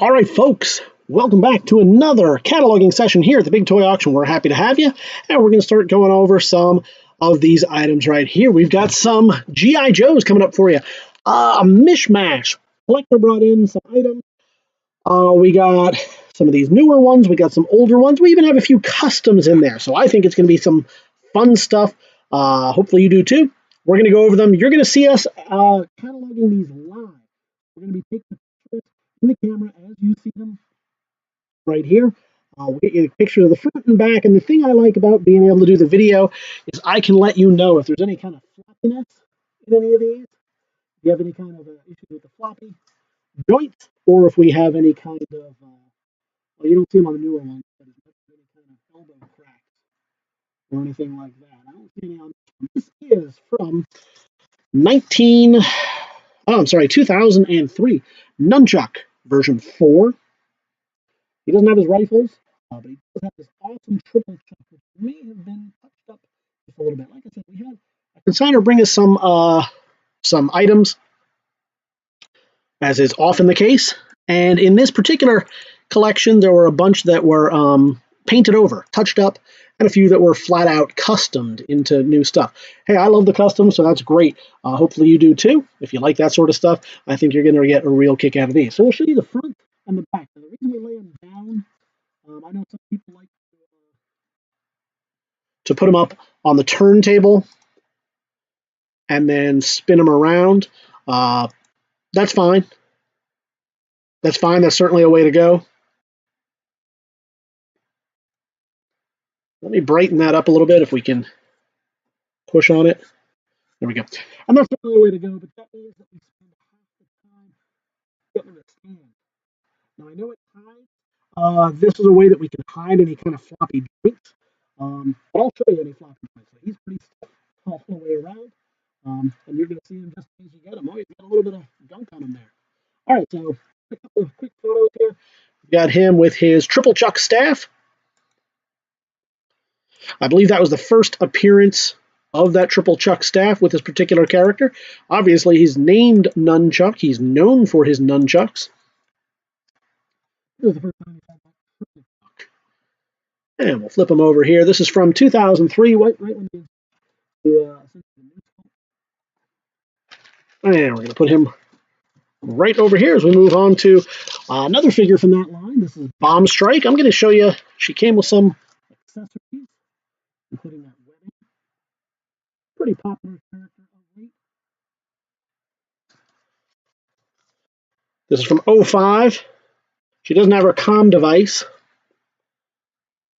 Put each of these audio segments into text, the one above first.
All right, folks, welcome back to another cataloging session here at the Big Toy Auction. We're happy to have you, and we're going to start going over some of these items right here. We've got some G.I. Joes coming up for you. A mishmash. Collector brought in some items. We got some of these newer ones. We got some older ones. We even have a few customs in there, so I think it's going to be some fun stuff. Hopefully you do too. We're going to go over them. You're going to see us cataloging these live. We're going to be taking pictures in the camera as you see them right here. We'll get you a picture of the front and back. And the thing I like about being able to do the video is I can let you know if there's any kind of floppiness in any of these. If you have any kind of issues with the floppy joints, or if we have any kind of, well, you don't see them on the newer ones, but if there's any kind of elbow cracks or anything like that. I don't see any on this one. This is from 2003 Nunchuck version 4. He doesn't have his rifles, but he does have this awesome triple chuck, which may have been touched up just a little bit. Like I said, we had a consignor bring us some items, as is often the case. And in this particular collection, there were a bunch that were painted over, touched up, and a few that were flat out customed into new stuff. Hey, I love the custom, so that's great. Hopefully you do too. If you like that sort of stuff, I think you're going to get a real kick out of these. So we'll show you the front and the back. Now, the reason we lay them down, I know some people like to put them up on the turntable and then spin them around. That's fine. That's fine. That's certainly a way to go. Let me brighten that up a little bit if we can push on it. There we go. And that's certainly a way to go, but that means that we spend half the time getting them to stand. Now, I know it's high. This is a way that we can hide any kind of floppy joints. But I'll show you any floppy joints. So he's pretty stiff all the way around. And you're going to see him just as you get him. Oh, he's got a little bit of gunk on him there. All right, so a couple of quick photos here. We've got him with his triple chuck staff. I believe that was the first appearance of that triple chuck staff with this particular character. Obviously, he's named Nunchuck. He's known for his nunchucks. This is the first time he's had that triple chuck. And we'll flip him over here. This is from 2003, right when he and we're going to put him right over here as we move on to another figure from that line. This is Bomb Strike. I'm going to show you, she came with some accessories, including that webbing. Pretty popular character of late. This is from 05. She doesn't have her comm device.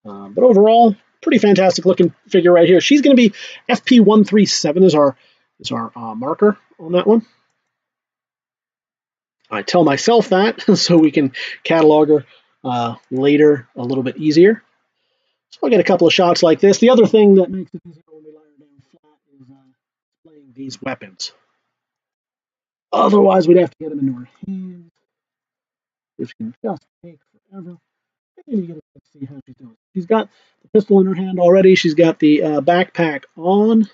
But overall, pretty fantastic looking figure right here. She's going to be FP137 is our marker on that one. I tell myself that so we can catalog her later a little bit easier. So I'll get a couple of shots like this. The other thing that makes it easier when we lie her down flat is displaying these weapons. Otherwise, we'd have to get them into her hands, which can just take forever. And you get to see how she's doing. She's got the pistol in her hand already. She's got the backpack on.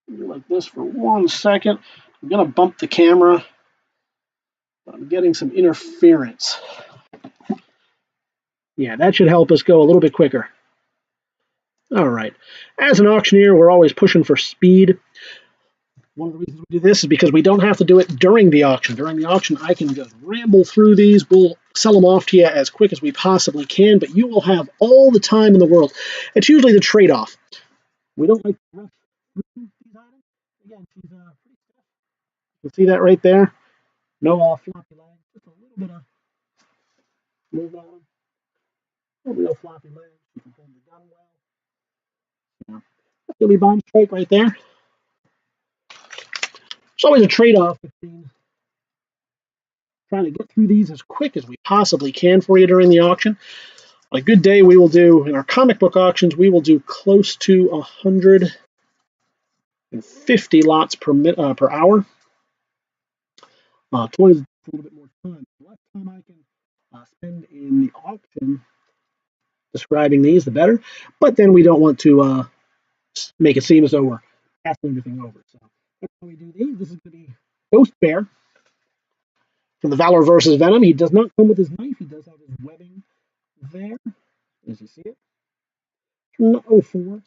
Like this for 1 second. I'm going to bump the camera. I'm getting some interference. Yeah, that should help us go a little bit quicker. All right. As an auctioneer, we're always pushing for speed. One of the reasons we do this is because we don't have to do it during the auction. During the auction, I can just ramble through these. We'll sell them off to you as quick as we possibly can, but you will have all the time in the world. It's usually the trade-off. We don't like to rush through these items. Again, she's pretty stiff. You can see that right there. No floppy legs. Just a little bit of move on them. No real floppy legs. You can hold the gun well. Yeah. That's going to be Bomb Strike right there. It's always a trade-off between trying to get through these as quick as we possibly can for you during the auction. On a good day, we will do, in our comic book auctions, we will do close to 150 lots per hour. Toys a little bit more time. The less time I can spend in the auction, describing these, the better. But then we don't want to make it seem as though we're passing everything over. So that's how we do these. This is going to be Ghost Bear from the Valor versus Venom. He does not come with his knife. He does have his webbing there, as you see it. From 04.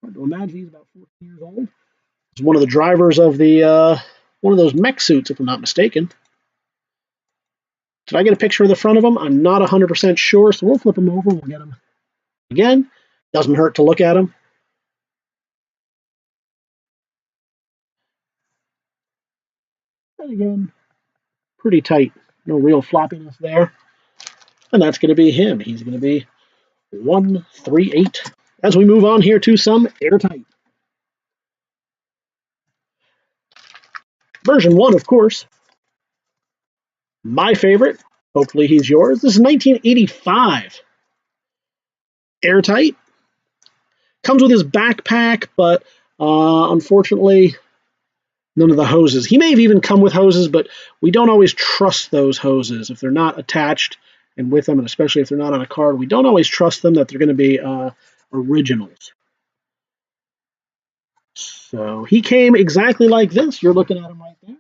Hard to imagine he's about 14 years old. He's one of the drivers of the one of those mech suits, if I'm not mistaken. Did I get a picture of the front of him? I'm not 100% sure, so we'll flip him over. We'll get him again. Doesn't hurt to look at him. And again, pretty tight. No real floppiness there. And that's going to be him. He's going to be 138. As we move on here to some airtight. Version 1, of course. My favorite. Hopefully he's yours. This is 1985. Airtight. Comes with his backpack, but unfortunately, none of the hoses. He may have even come with hoses, but we don't always trust those hoses. If they're not attached and with them, and especially if they're not on a card, we don't always trust them that they're going to be originals. So he came exactly like this. You're looking at him right there.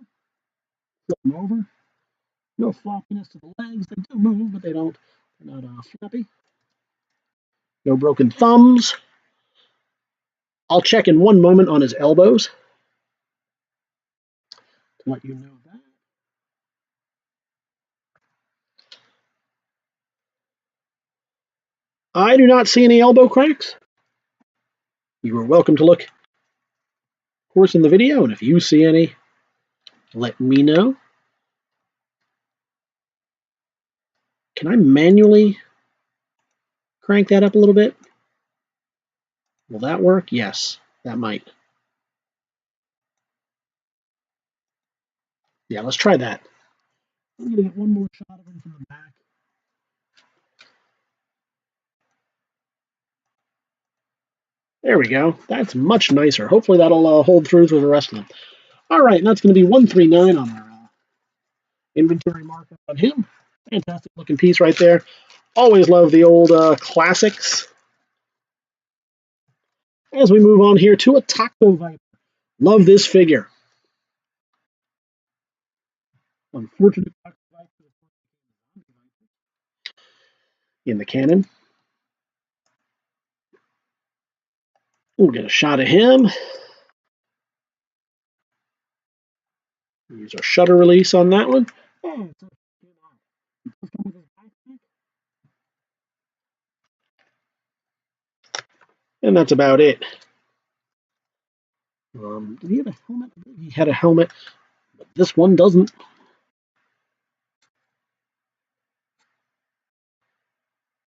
Flip him over. No floppiness to the legs. They do move, but they don't. They're not floppy. No broken thumbs. I'll check in one moment on his elbows to let you know that. I do not see any elbow cracks. You are welcome to look, of course, in the video, and if you see any, let me know. Can I manually crank that up a little bit? Will that work? Yes, that might. Yeah, let's try that. I'm going to get one more shot of him from the back. There we go. That's much nicer. Hopefully that'll hold through for the rest of them. All right, and that's going to be 139 on our inventory markup on him. Fantastic looking piece right there. Always love the old classics. As we move on here to a Taco Viper. Love this figure. Unfortunate Taco Viper in the cannon. We'll get a shot of him. Use our shutter release on that one. And that's about it. Did he have a helmet? He had a helmet, but this one doesn't.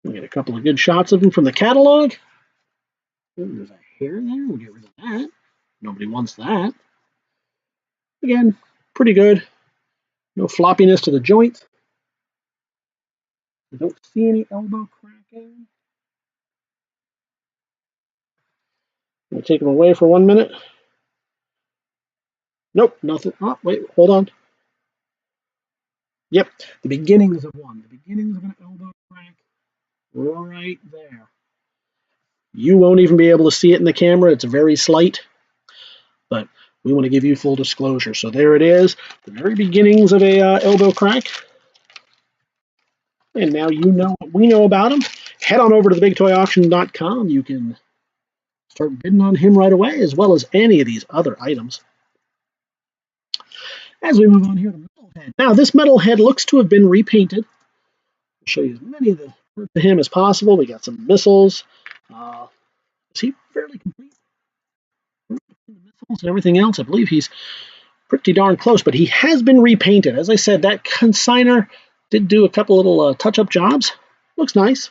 We'll get a couple of good shots of him from the catalog. Ooh, there's a hair there. We'll get rid of that. Nobody wants that. Again, pretty good. No floppiness to the joints. I don't see any elbow cracking. I'm going to take him away for 1 minute. Nope, nothing. Oh, wait, hold on. Yep, the beginnings of one. The beginnings of an elbow crack right there. You won't even be able to see it in the camera. It's very slight, but we want to give you full disclosure. So there it is, the very beginnings of a elbow crack. And now you know what we know about him. Head on over to TheBigToyAuction.com. You can start bidding on him right away, as well as any of these other items. As we move on here to Metalhead. Now, this Metalhead looks to have been repainted. I'll show you as many of the parts of him as possible. We got some missiles. Is he fairly complete? Missiles and everything else. I believe he's pretty darn close, but he has been repainted. As I said, that consigner did do a couple little touch-up jobs. Looks nice.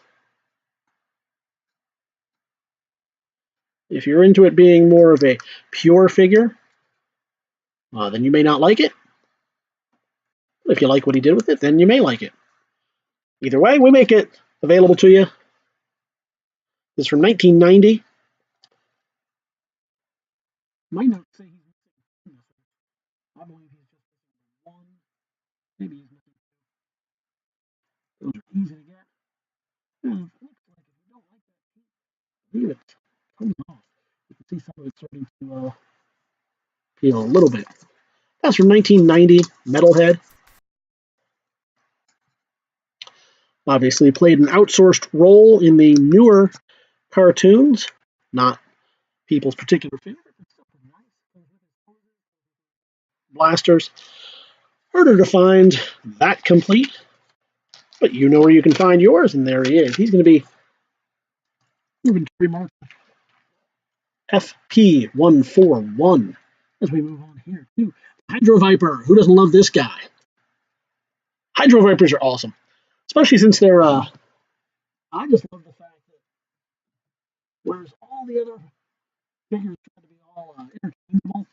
If you're into it being more of a pure figure, then you may not like it. If you like what he did with it, then you may like it. Either way, we make it available to you. This is from 1990. Might not say he's missing. I believe he's just missing one. Maybe he's missing two. Those are easy to get. believe it comes off. You can see some of it starting to peel a little bit. That's from 1990, Metalhead. Obviously played an outsourced role in the newer cartoons, not people's particular favorite. Blasters. Harder to find that complete, but you know where you can find yours, and there he is. He's going to be inventory mark FP141 as we move on here to Hydro Viper. Who doesn't love this guy? Hydro Vipers are awesome, especially since they're. I just love the fact that whereas all the other figures try to be all interchangeable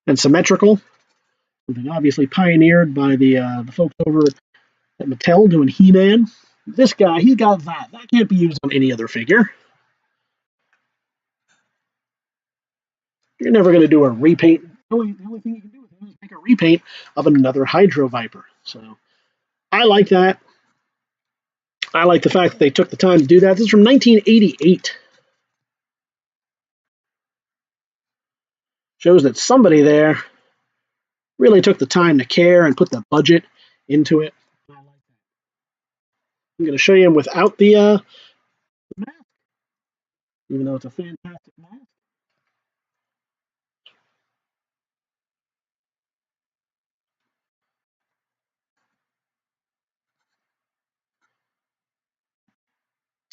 and symmetrical, something obviously pioneered by the folks over at Mattel doing He-Man. This guy, he's got that. That can't be used on any other figure. You're never going to do a repaint. The only thing you can do with him is make a repaint of another Hydro Viper. So I like that. I like the fact that they took the time to do that. This is from 1988. Shows that somebody there really took the time to care and put the budget into it. I like that. I'm going to show you him without the mask, even though it's a fantastic mask.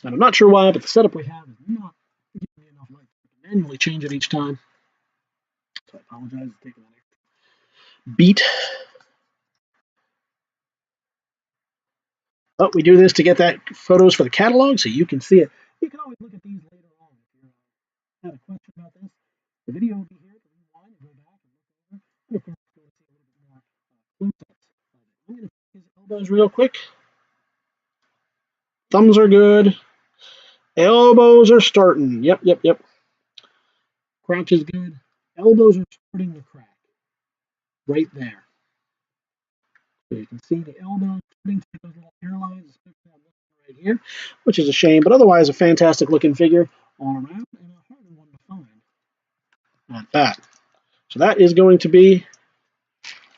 And I'm not sure why, but the setup we have is not giving me enough light to manually change it each time. So I apologize for taking that extra beat. But we do this to get that photos for the catalog so you can see it. You can always look at these later on if you have a question about this. The video will be here to rewind and go back and look over. And of course, go to see a little bit more close-ups. I'm going to check his elbows real quick. Thumbs are good. Elbows are starting. Yep. Crouch is good. Elbows are starting to crack. Right there. So you can see the elbows starting to get those little hairlines, especially on this one right here, which is a shame, but otherwise a fantastic looking figure all around and a harder one to find at that. So that is going to be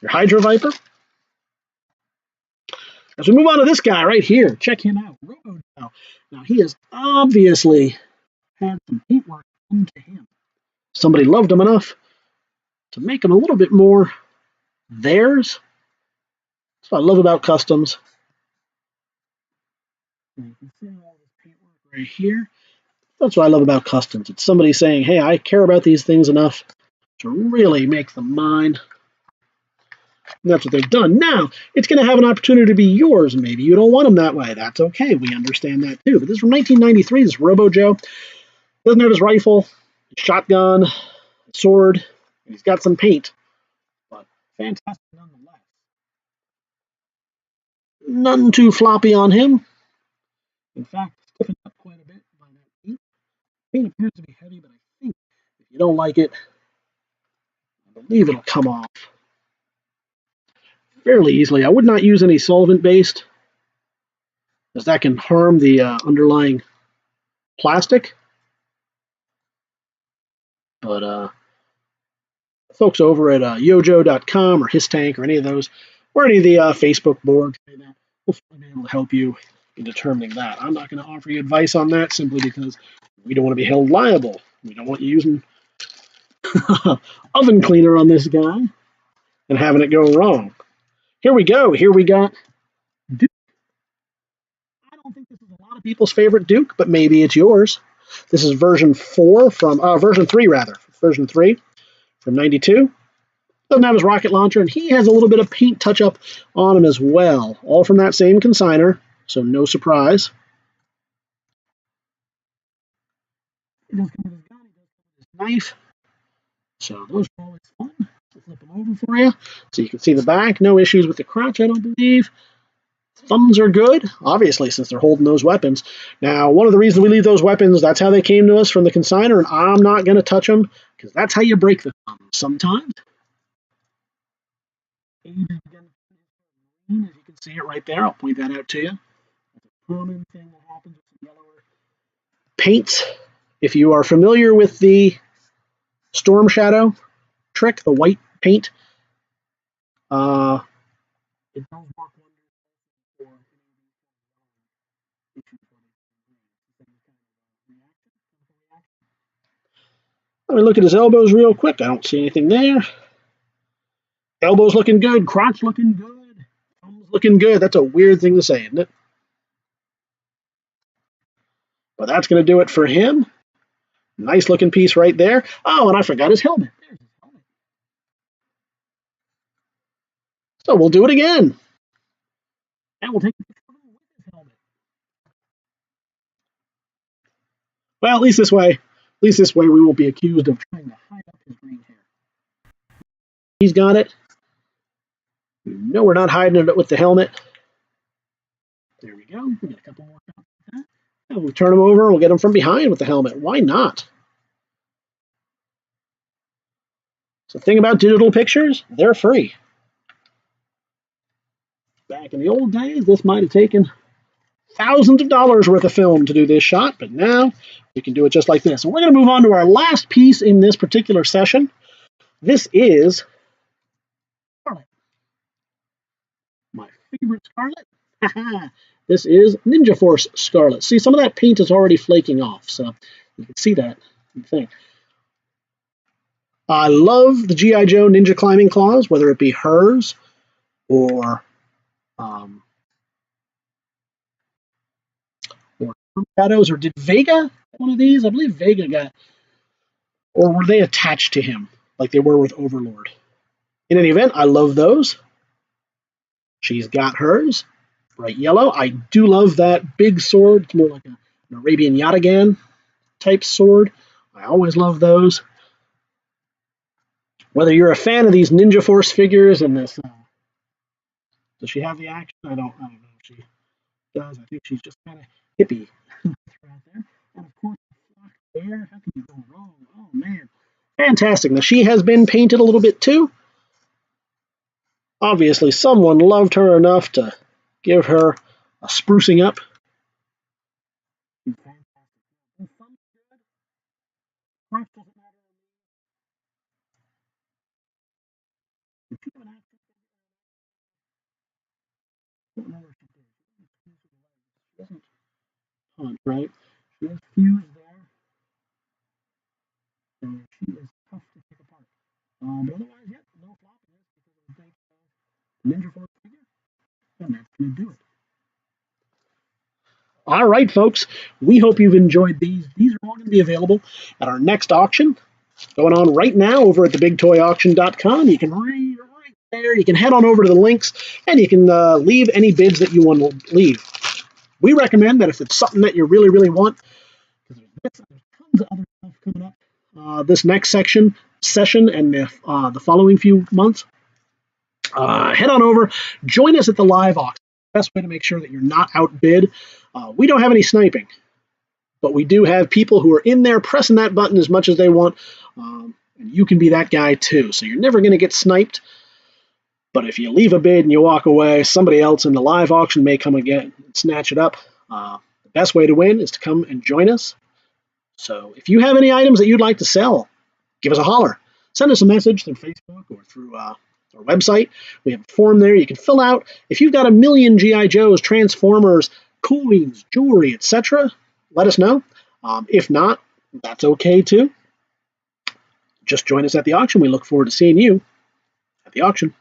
your Hydro Viper. As we move on to this guy right here, check him out. Robo Joe. Now he has obviously had some paintwork done to him. Somebody loved him enough to make him a little bit more theirs. That's what I love about customs. And you can see all this paintwork right here. That's what I love about customs. It's somebody saying, hey, I care about these things enough to really make them mine. And that's what they've done. Now, it's going to have an opportunity to be yours, and maybe you don't want them that way. That's okay. We understand that too. But this is from 1993. This is Robo Joe. Doesn't have his rifle, shotgun, sword, and he's got some paint. But fantastic nonetheless. None too floppy on him. In fact, stiffened up quite a bit by that paint. Paint appears to be heavy, but I think if you don't like it, I believe it'll come off fairly easily. I would not use any solvent-based, as that can harm the underlying plastic. But folks over at Yojo.com or His Tank or any of those, or any of the Facebook boards, will be able to help you in determining that. I'm not going to offer you advice on that simply because we don't want to be held liable. We don't want you using oven cleaner on this guy and having it go wrong. Here we go. Here we got Duke. I don't think this is a lot of people's favorite Duke, but maybe it's yours. This is version 3 from version 3 from 92. Doesn't have his rocket launcher, and he has a little bit of paint touch-up on him as well. All from that same consignor, so no surprise. He does come with his gun, he does come with his knife. So those are always fun. I'll flip them over for you so you can see the back. No issues with the crotch, I don't believe. Thumbs are good, obviously, since they're holding those weapons. Now, one of the reasons we leave those weapons, that's how they came to us from the consignor, and I'm not going to touch them because that's how you break the thumbs sometimes. As you can see it right there. I'll point that out to you. That's a common thing that happens with the yellower paints. If you are familiar with the Storm Shadow trick, the white paint, it does work wonders for let me look at his elbows real quick. I don't see anything there. Elbows looking good. Crotch looking good. Thumbs looking good. That's a weird thing to say, isn't it? But that's going to do it for him. Nice looking piece right there. Oh, and I forgot his helmet. There's his helmet. So we'll do it again. And we'll take a picture of him with his helmet. Well, at least this way we won't be accused of trying to hide up his green hair. He's got it. No, we're not hiding it with the helmet. There we go. We get a couple more shots like that. And we'll turn him over and we'll get him from behind with the helmet. Why not? So the thing about digital pictures, they're free. Back in the old days, this might have taken thousands of dollars worth of film to do this shot, but now we can do it just like this. And we're going to move on to our last piece in this particular session. This is Scarlet. My favorite Scarlet. This is Ninja Force Scarlet. See, some of that paint is already flaking off, so you can see that thing. I love the G.I. Joe Ninja Climbing Claws, whether it be hers or Shadows, or did Vega one of these? I believe Vega got, or were they attached to him like they were with Overlord? In any event, I love those. She's got hers, bright yellow. I do love that big sword. It's more like an Arabian Yataghan type sword. I always love those. Whether you're a fan of these Ninja Force figures and this, does she have the action? I don't know if she does. I think she's just kind of hippie right there. And of course, the flock there. How can you go wrong? Oh man, fantastic! Now she has been painted a little bit too. Obviously, someone loved her enough to give her a sprucing up. Right? She has fuse there, and she is tough to take apart. But otherwise, yeah, no floppiness because of the Ninja Force figure, and that's going to do it. All right, folks, we hope you've enjoyed these. These are all going to be available at our next auction going on right now over at TheBigToyAuction.com. You can read right there. You can head on over to the links, and you can leave any bids that you want to leave. We recommend that if it's something that you really, really want, because there's tons of other stuff coming up this next session and the following few months, head on over, join us at the live auction. Best way to make sure that you're not outbid. We don't have any sniping, but we do have people who are in there pressing that button as much as they want, and you can be that guy too. So you're never going to get sniped, but if you leave a bid and you walk away, somebody else in the live auction may come again and snatch it up. The best way to win is to come and join us. So if you have any items that you'd like to sell, give us a holler. Send us a message through Facebook or through our website. We have a form there you can fill out. If you've got a million G.I. Joes, Transformers, coins, jewelry, etc., let us know. If not, that's okay too. Just join us at the auction. We look forward to seeing you at the auction.